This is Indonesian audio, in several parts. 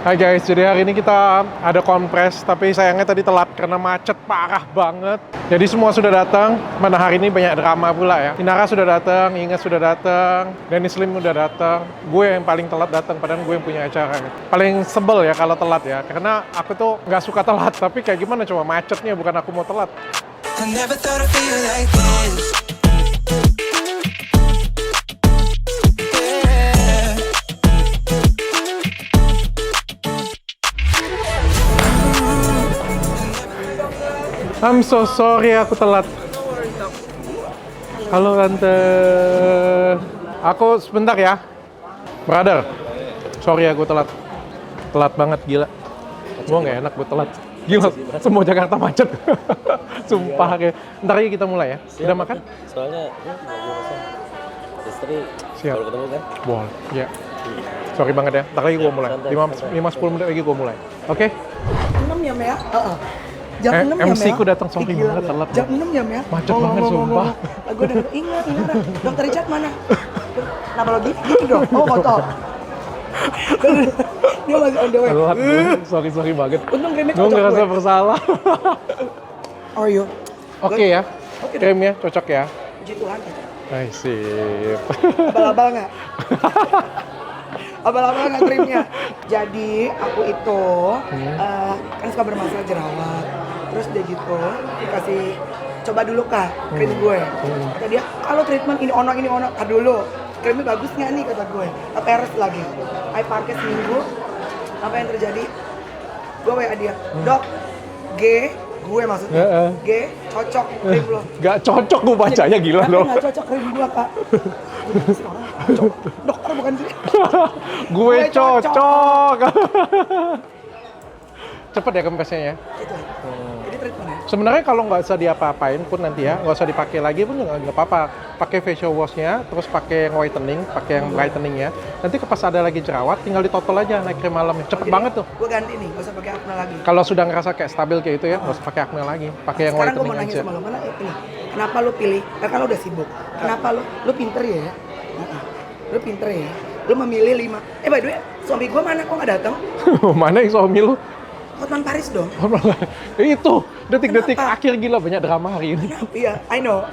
Hai guys, jadi hari ini kita ada kompres, tapi sayangnya tadi telat karena macet parah banget. Jadi semua sudah datang, mana hari ini banyak drama pula ya. Inara sudah datang, Inge sudah datang, Dennis Lim udah datang. Gue yang paling telat datang, padahal gue yang punya acara. Paling sebel ya kalau telat ya, karena aku tuh nggak suka telat, tapi kayak gimana coba macetnya, bukan aku mau telat. I never thought I'd feel like this. I'm so sorry aku telat. Halo Tante. Aku sebentar ya. Brother. Sorry aku telat. Telat banget gila. Gua nggak enak gue telat. Gila, semua Jakarta macet. Sumpah kayak. Ntar aja kita mulai ya. Udah makan? Soalnya istri siap. baru ketemu kan? Boleh. Ya. Sorry banget ya. Ntar lagi gua mulai. 5-10 menit lagi gua mulai. Oke? 6 ya, Mea? Jam 6 ya, MC ku datang sorry banget telat. Jam 6 ya, Mea? Macet banget sumpah. Gue udah ingat. Dokter Richard mana? Kenapa lo gitu dong? Oh, kotor. Dia masih on the way. Telat, sorry banget. Untung krimnya Gue cocok ngerasa gue. bersalah. How are you? Oke ya, Oke, krimnya cocok ya. Puji Tuhan. Ay, sip. Abal-abal nggak? Abal-abal nggak krimnya? Jadi aku itu kan suka bermasalah jerawat. Terus dia gitu dikasih coba dulu kak krim gue. Kata dia kalau treatment ini ono tar dulu. Krimnya bagus nggak nih kata gue. Peres lagi. I pakai seminggu. Apa yang terjadi? Gue WA dia. Dok, gue maksudnya. G cocok krim lo. Gak cocok gue bacanya gila Tapi loh. nggak cocok krim gue kak. Dokter bukan sih. Gue cocok. Cepet ya kempresnya ya. Itu. Jadi treatment ya. Sebenarnya kalau nggak usah diapa-apain pun nanti ya, nggak usah dipakai lagi pun nggak apa-apa. Pakai facial washnya, terus pakai yang whitening, pakai yang brightening ya. Nanti pas ada lagi jerawat, tinggal ditotol aja naik krim malamnya. Cepet banget tuh. Gue ganti nih, gak usah pakai acne lagi. Kalau sudah ngerasa kayak stabil kayak itu ya, nggak usah pakai acne lagi. Pakai yang Sekarang gue whitening mau nanya aja. sama lo, mana ini? Kenapa lo pilih? Kan lo udah sibuk. Kenapa lo pinter ya? Lo pinter ya? Lo memilih 5. By the way, suami gue mana kok nggak datang? Mana yang suami lu? Hotman Paris dong. Itu detik-detik Kenapa? akhir gila banyak drama hari ini. Iya, I know.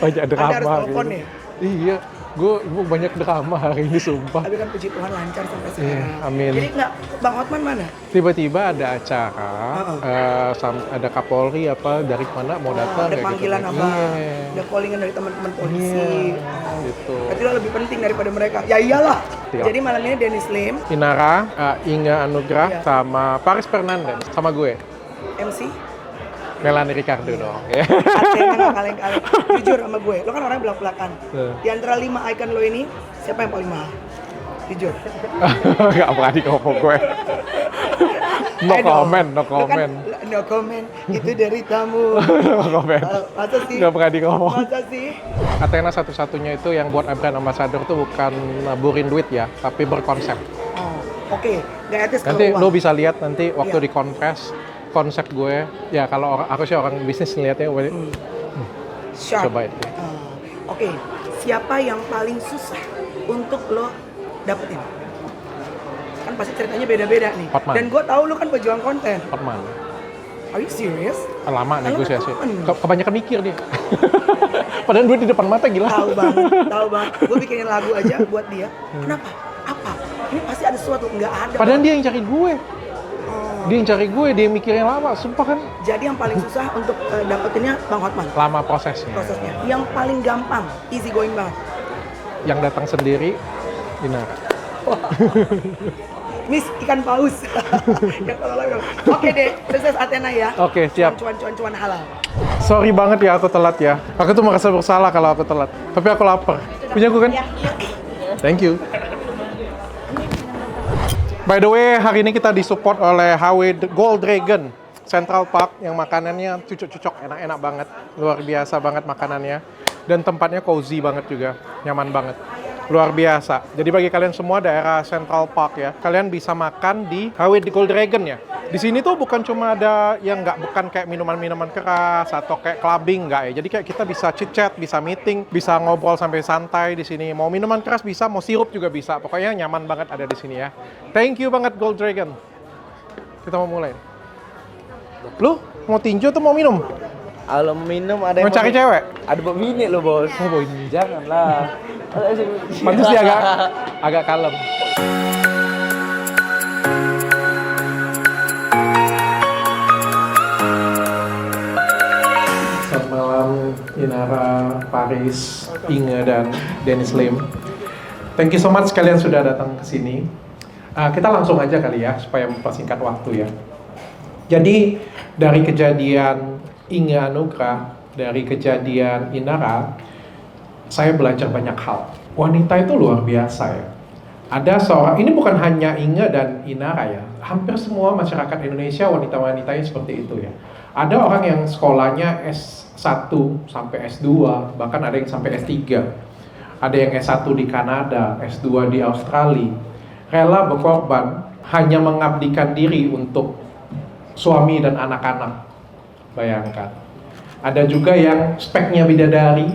Banyak drama Anda harus hari telepon ini. ya? Iya, gue banyak drama hari ini sumpah. Tapi kan puji Tuhan lancar sampai sekarang. Iya, amin. Jadi nggak, Bang Hotman mana? Tiba-tiba ada acara, ada Kapolri apa dari mana mau datang Ada kayak panggilan gitu. apa? Iya. Ada callingan dari teman-teman polisi. Iya, gitu. Berarti lo lebih penting daripada mereka. Ya iyalah. Iya. Jadi malam ini Dennis Lim, Inara, Inga Anugrah, Iya. sama Paris Fernandes, sama gue, MC. Melanie Ricardo dong. Ya. Artinya nggak kaleng-kaleng. Jujur sama gue, lo kan orang belak-belakan. Iya. Di antara 5 icon lo ini, siapa yang paling mahal? Jujur. Gak berani ngomong gue. No I know. comment, no Lo kan, comment. no comment, itu dari tamu. No comment. Masa sih? Gak berani ngomong. Masa sih? Athena satu-satunya itu yang buat brand ambassador tuh bukan naburin duit ya, tapi berkonsep. Oh, oke. Gak etis kalau Nanti uang. lo bisa lihat nanti waktu Iya. di konfes konsep gue. Ya kalau aku sih orang bisnis ngeliatnya, Sharp. coba itu. Oke, siapa yang paling susah untuk lo dapetin? Kan pasti ceritanya beda-beda nih. Hotman. Dan gue tahu lo kan pejuang konten. Hotman. Are you serious? Lama Kalau negosiasi. Hotman. Kebanyakan mikir dia. Padahal duit di depan mata gila. Tahu banget. Gue bikinin lagu aja buat dia. Kenapa? Apa? Ini pasti ada sesuatu. Nggak ada. Padahal dia yang cari gue. Oh. Dia yang cari gue, dia yang mikirnya lama. Sumpah kan Jadi yang paling susah untuk dapetinnya Bang Hotman. lama prosesnya. Prosesnya. Yang paling gampang, easy going banget. Yang datang sendiri, Inara. Miss ikan paus. Yang kalau lagi. Oke deh, sukses Athena ya. Oke, siap. Cuan halal. Sorry banget ya aku telat ya. Aku tuh merasa bersalah kalau aku telat. Tapi aku lapar. Punya aku kan? Thank you. By the way, hari ini kita disupport oleh HW Gold Dragon Central Park yang makanannya cucuk-cucuk, enak-enak banget. Luar biasa banget makanannya. Dan tempatnya cozy banget juga, nyaman banget. luar biasa. Jadi bagi kalian semua daerah Central Park ya, kalian bisa makan di HW di Gold Dragon ya. Di sini tuh bukan cuma ada yang bukan kayak minuman-minuman keras atau kayak clubbing, nggak ya. Jadi kayak kita bisa chit-chat, bisa meeting, bisa ngobrol sampai santai di sini. Mau minuman keras bisa, mau sirup juga bisa. Pokoknya nyaman banget ada di sini ya. Thank you banget Gold Dragon. Kita mau mulai. Lu mau tinju atau mau minum? Kalau minum ada yang Mau cari cewek? Ada buat bini lo bos. Oh, boy, ini. Janganlah. Pantes dia agak kalem. Selamat malam Inara, Paris, Inge, dan Dennis Lim. Thank you so much kalian sudah datang ke sini. Kita langsung aja kali ya, supaya mempersingkat waktu ya. Jadi dari kejadian Inge Anugrah, dari kejadian Inara, saya belajar banyak hal. Wanita itu luar biasa ya. Ada seorang, ini bukan hanya Inge dan Inara ya, hampir semua masyarakat Indonesia wanita-wanitanya seperti itu ya. Ada orang yang sekolahnya S1 sampai S2, bahkan ada yang sampai S3. Ada yang S1 di Kanada, S2 di Australia. Rela berkorban, hanya mengabdikan diri untuk suami dan anak-anak. Bayangkan. Ada juga yang speknya bidadari,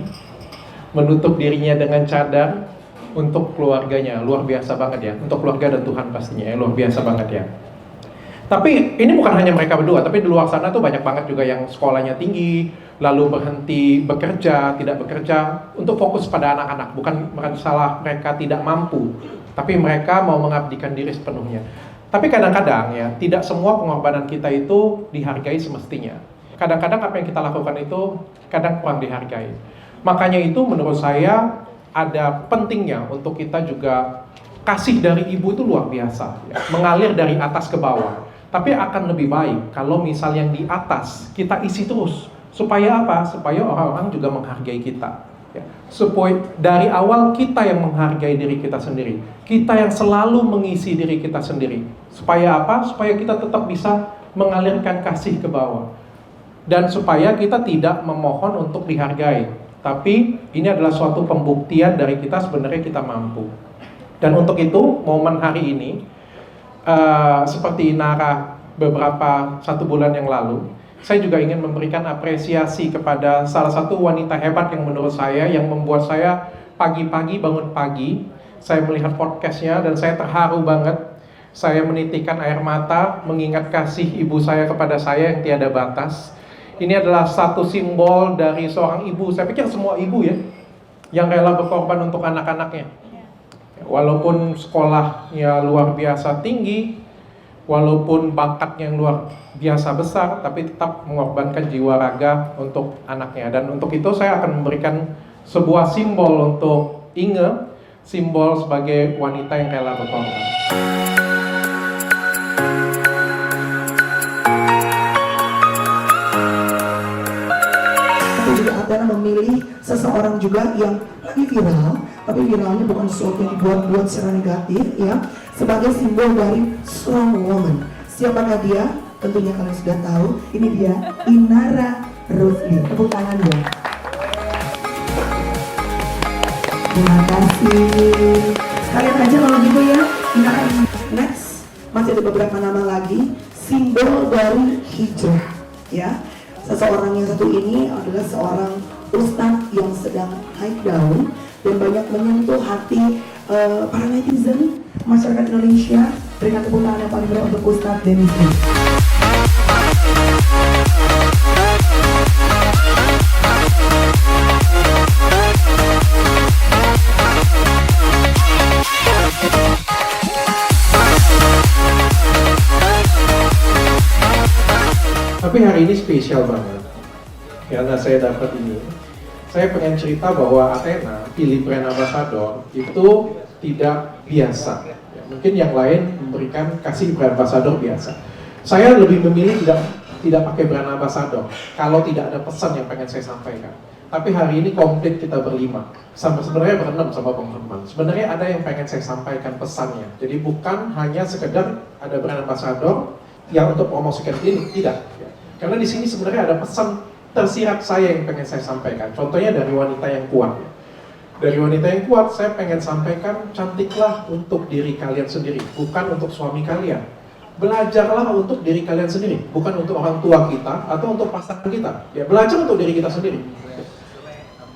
menutup dirinya dengan cadar untuk keluarganya. Luar biasa banget ya. Untuk keluarga dan Tuhan pastinya ya. Luar biasa banget ya. Tapi ini bukan hanya mereka berdua, tapi di luar sana tuh banyak banget juga yang sekolahnya tinggi, lalu berhenti bekerja, tidak bekerja, untuk fokus pada anak-anak. Bukan masalah mereka tidak mampu, tapi mereka mau mengabdikan diri sepenuhnya. Tapi kadang-kadang ya, tidak semua pengorbanan kita itu dihargai semestinya. Kadang-kadang apa yang kita lakukan itu kadang kurang dihargai. Makanya itu menurut saya ada pentingnya untuk kita juga kasih dari ibu itu luar biasa ya. Mengalir dari atas ke bawah. Tapi akan lebih baik kalau misal yang di atas kita isi terus. Supaya apa? Supaya orang-orang juga menghargai kita ya. Supaya dari awal kita yang menghargai diri kita sendiri. Kita yang selalu mengisi diri kita sendiri. Supaya apa? Supaya kita tetap bisa mengalirkan kasih ke bawah. Dan supaya kita tidak memohon untuk dihargai. Tapi ini adalah suatu pembuktian dari kita sebenarnya kita mampu. Dan untuk itu, momen hari ini, seperti Inara beberapa 1 bulan yang lalu, saya juga ingin memberikan apresiasi kepada salah satu wanita hebat yang menurut saya, yang membuat saya pagi-pagi bangun pagi, saya melihat podcastnya dan saya terharu banget. Saya menitikkan air mata, mengingat kasih ibu saya kepada saya yang tiada batas. Ini adalah satu simbol dari seorang ibu. Saya pikir semua ibu ya, yang rela berkorban untuk anak-anaknya. Walaupun sekolahnya luar biasa tinggi, walaupun bakatnya yang luar biasa besar, tapi tetap mengorbankan jiwa raga untuk anaknya. Dan untuk itu saya akan memberikan sebuah simbol untuk Inge, simbol sebagai wanita yang rela berkorban. Karena memilih seseorang juga yang lagi viral, tapi viralnya bukan sesuatu yang dibuat-buat secara negatif ya, sebagai simbol dari strong woman. Siapakah dia? Tentunya kalian sudah tahu. Ini dia Inara Rusli. Tepuk tangan ya. Terima kasih. Sekalian aja kalau gitu ya, Inara. Next, masih ada beberapa nama lagi, simbol dari hijrah ya. Seseorang yang satu ini adalah seorang ustadz yang sedang naik daun dan banyak menyentuh hati para netizen masyarakat Indonesia. Berikan tepuk tangan yang paling meriah untuk Ustadz Dennis Lim. Tapi hari ini spesial banget karena saya dapat ini. Saya pengen cerita bahwa Athena pilih brand ambassador itu tidak biasa. Ya, mungkin yang lain memberikan kasih brand ambassador biasa. Saya lebih memilih tidak pakai brand ambassador kalau tidak ada pesan yang pengen saya sampaikan. Tapi hari ini komplit kita berlima, sampai sebenarnya berenam sama Bang Herman. Sebenarnya ada yang pengen saya sampaikan pesannya. Jadi bukan hanya sekedar ada brand ambassador yang untuk promosikan klinik, tidak. Karena di sini sebenarnya ada pesan tersirat saya yang pengen saya sampaikan. Contohnya dari wanita yang kuat. Dari wanita yang kuat, saya pengen sampaikan, cantiklah untuk diri kalian sendiri, bukan untuk suami kalian. Belajarlah untuk diri kalian sendiri, bukan untuk orang tua kita atau untuk pasangan kita. Ya, belajar untuk diri kita sendiri.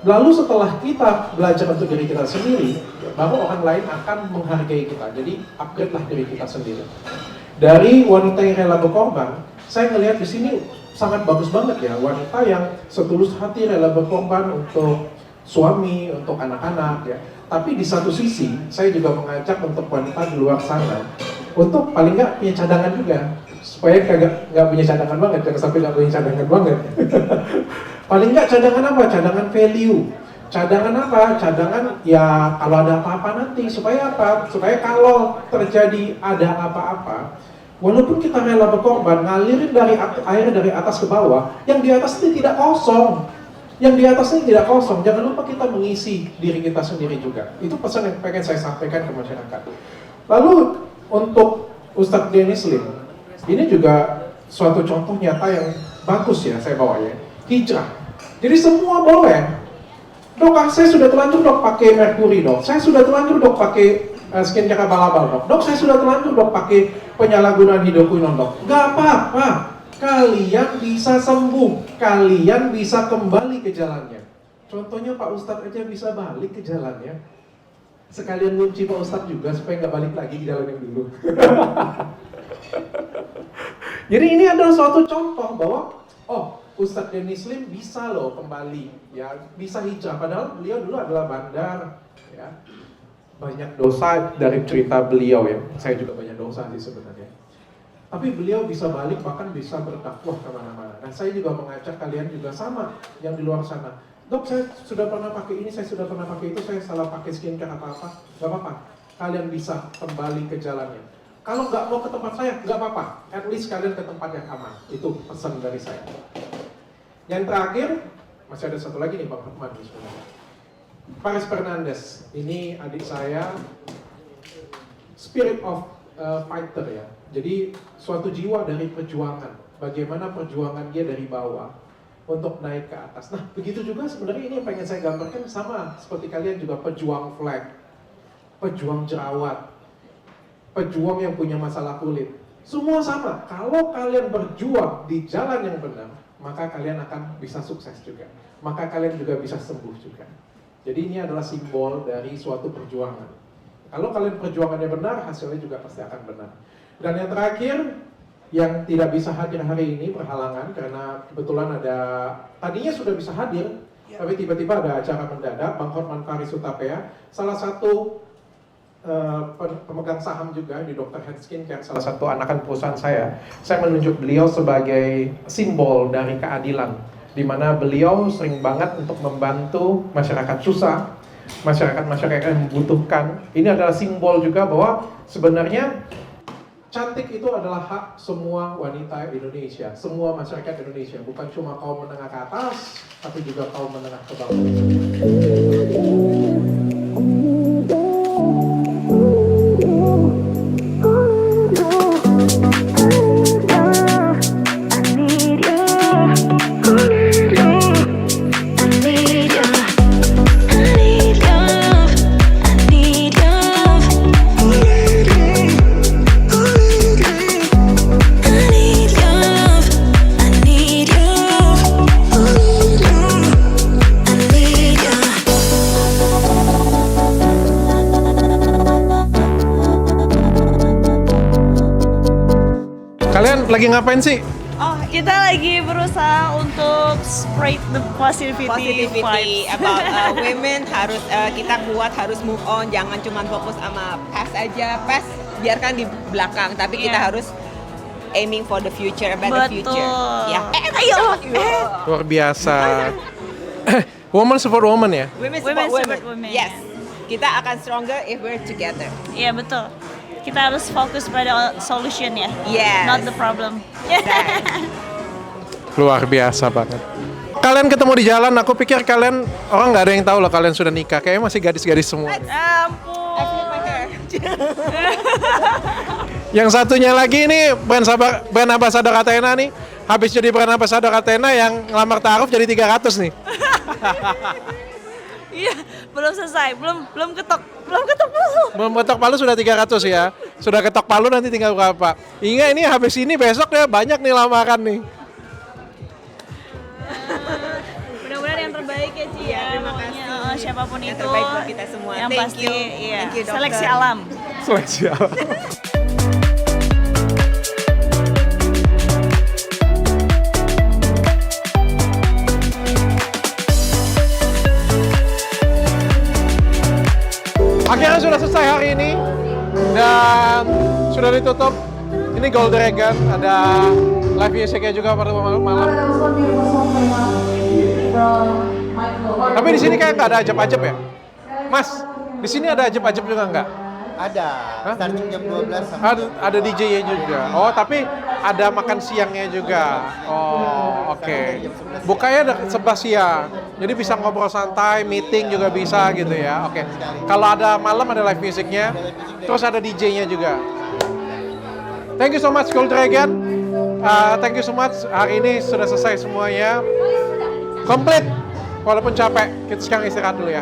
Lalu setelah kita belajar untuk diri kita sendiri, baru orang lain akan menghargai kita. Jadi upgrade-lah diri kita sendiri. Dari wanita yang rela berkorban, saya ngelihat di sini sangat bagus banget ya, wanita yang setulus hati rela berkorban untuk suami, untuk anak-anak ya. Tapi di satu sisi, saya juga mengajak untuk wanita di luar sana untuk paling nggak punya cadangan juga, supaya nggak punya cadangan banget, jangan sampai nggak punya cadangan banget. Paling nggak cadangan apa? Cadangan value. Cadangan apa? Cadangan ya kalau ada apa-apa nanti, supaya apa? Supaya kalau terjadi ada apa-apa, walaupun kita rela berkorban, ngalirin dari air dari atas ke bawah, yang di atas ini tidak kosong. Yang di atas ini tidak kosong, jangan lupa kita mengisi diri kita sendiri juga. Itu pesan yang pengen saya sampaikan ke masyarakat. Lalu untuk Ustadz Dennis Lim, ini juga suatu contoh nyata yang bagus ya saya bawa ya. Hijrah. Jadi semua boleh. Dok, saya sudah terlanjur dok pakai merkuri dok. Saya sudah terlanjur dok pakai skincare abal-abal dok. Dok, saya sudah terlanjur dok pakai penyalahgunaan hidroquinone dok. Gak apa-apa. Kalian bisa sembuh, kalian bisa kembali ke jalannya. Contohnya Pak Ustadz aja bisa balik ke jalannya. Sekalian kunci Pak Ustadz juga supaya nggak balik lagi di jalan yang dulu. Jadi ini adalah suatu contoh bahwa Ustadz Dennis Lim bisa loh kembali, ya bisa hijrah. Padahal beliau dulu adalah bandar, ya banyak dosa dari cerita beliau ya. Saya juga banyak dosa sih sebenarnya. Tapi beliau bisa balik, bahkan bisa berdakwah kemana-mana. Dan saya juga mengajak kalian juga sama, yang di luar sana. Dok, saya sudah pernah pakai ini, saya sudah pernah pakai itu, saya salah pakai skincare apa-apa. Gak apa-apa, kalian bisa kembali ke jalannya. Kalau nggak mau ke tempat saya, nggak apa-apa. At least kalian ke tempat yang aman. Itu pesan dari saya. Yang terakhir, masih ada satu lagi nih Bang Hotman sebenarnya. Paris Fernandes, ini adik saya, spirit of fighter ya. Jadi suatu jiwa dari perjuangan, bagaimana perjuangan dia dari bawah untuk naik ke atas. Nah begitu juga sebenarnya ini yang pengen saya gambarkan, sama seperti kalian juga pejuang flag, pejuang jerawat, pejuang yang punya masalah kulit. Semua sama, kalau kalian berjuang di jalan yang benar, maka kalian akan bisa sukses juga. Maka kalian juga bisa sembuh juga. Jadi ini adalah simbol dari suatu perjuangan. Kalau kalian perjuangannya benar, hasilnya juga pasti akan benar. Dan yang terakhir, yang tidak bisa hadir hari ini berhalangan karena kebetulan tadinya sudah bisa hadir, tapi tiba-tiba ada acara mendadak. Bang Hotman Paris Hutapea, salah satu pemegang saham juga di Dr. Health Skincare, salah satu anakan perusahaan saya menunjuk beliau sebagai simbol dari keadilan, di mana beliau sering banget untuk membantu masyarakat susah, masyarakat yang membutuhkan. Ini adalah simbol juga bahwa sebenarnya cantik itu adalah hak semua wanita Indonesia, semua masyarakat Indonesia, bukan cuma kaum menengah ke atas, tapi juga kaum menengah ke bawah. Kalian lagi ngapain sih? Oh, kita lagi berusaha untuk spread the positivity vibes. About women harus kita kuat, harus move on, jangan cuma fokus sama past aja. Past biarkan di belakang, tapi kita harus aiming for the future, a better future. Ya. Ayo. Luar biasa. Woman support woman ya? Women Women support support women. women. Yes. Kita akan stronger if we're together. Iya betul. Kita harus fokus pada solution ya, Yes. not the problem. Luar biasa banget. Kalian ketemu di jalan, aku pikir kalian, orang nggak ada yang tahu loh kalian sudah nikah. Kayaknya masih gadis-gadis semua. Ampun. I flip my hair. Yang satunya lagi ini brand ambassador Athena nih. Habis jadi brand ambassador Athena yang ngelamar taruh jadi 300 nih. Iya, belum selesai, belum ketok palu. Belum ketok palu sudah 300 ya. Sudah ketok palu nanti tinggal berapa. Ingat ini habis ini besok ya banyak nih lamaran nih. Mudah-mudahan yang terbaik ya Ci ya. Terima Pokoknya, kasih. siapapun Yang itu. terbaik buat kita semua. Yang Thank pasti, you. iya. Thank you, dokter. Seleksi alam. Seleksi alam. Akhirnya sudah selesai hari ini dan sudah ditutup. Ini Gold Dragon, ada live music-nya juga pada malam. Tapi di sini kayak nggak ada ajab-ajab ya, Mas? Di sini ada ajab-ajab juga nggak? Ada, Hah? starting jam 12 sampai Ada DJ-nya juga. Oh, tapi ada makan siangnya juga. Oh, oke. Bukanya 11 siang. Jadi bisa ngobrol santai, meeting juga bisa gitu ya. Oke. Kalau ada malam ada live musicnya, terus ada DJ-nya juga. Thank you so much Gold Dragon. Thank you so much. Hari ini sudah selesai semuanya. Komplit. Walaupun capek, kita sekarang istirahat dulu ya.